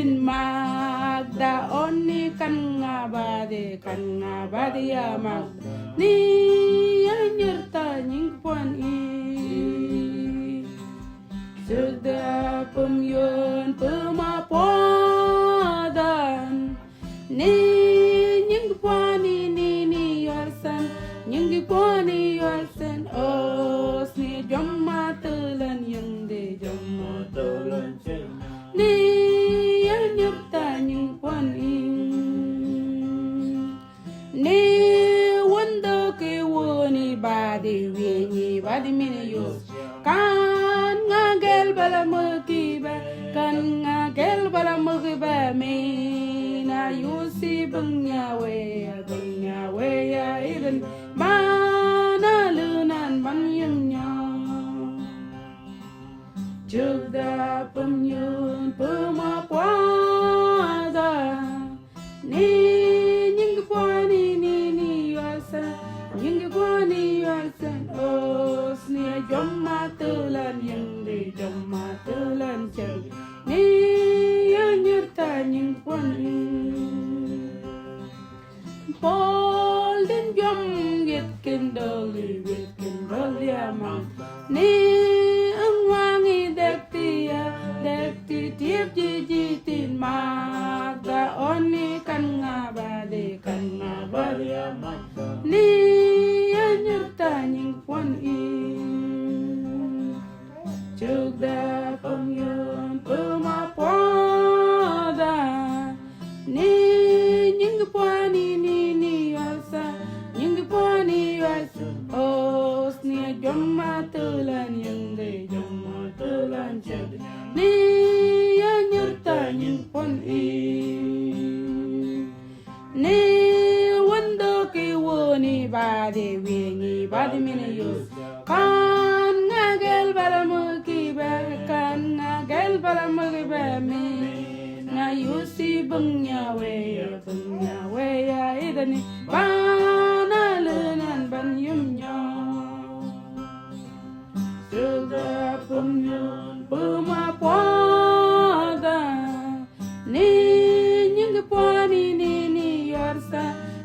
tin magda onni kan ngabade ya mag ni anyerta nying pon i Sugda pumyun pumapodan ni nying poni ni yarsan nying poni yarsan os ni jamma tulan yang de jamma tulan ni anyerta nying poni ni wanda ke woni badi wi badi mini yo kan ngagel bala mukiba kan ngagel bala mukiba me na yusi bangya we ya even mana lunan banyam nya jugda pumyun pumapwada ni nying pwani ni yasa nying pwani yasa os ni jomma tulan yang de jomma tulan chen ni anyerta nying pwani Paul din jom get kendali amang ni ang wangi dekti tiap ji tin maga oni kan ngabade amang ni anyerta nying pon i jugda pamyun pumapoda ni nying poni ni asa nying poni asa os ni jomma tulan yang de jomma tulan chen ni anyerta nying pon i ni wanda ke woni bade wingi bade mine yo kan ngagel bala mukiba kan ngagel bala mukiba me na yusi bangya we ya idani bana lenan ban yum nya suga pumyun pumapoda ni nying poni ni yarsa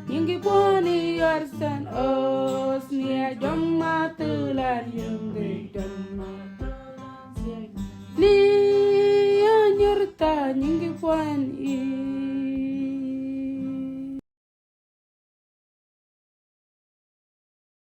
nying poni yarsan os ni jomma tulan yang de jomma ni anyerta nying poni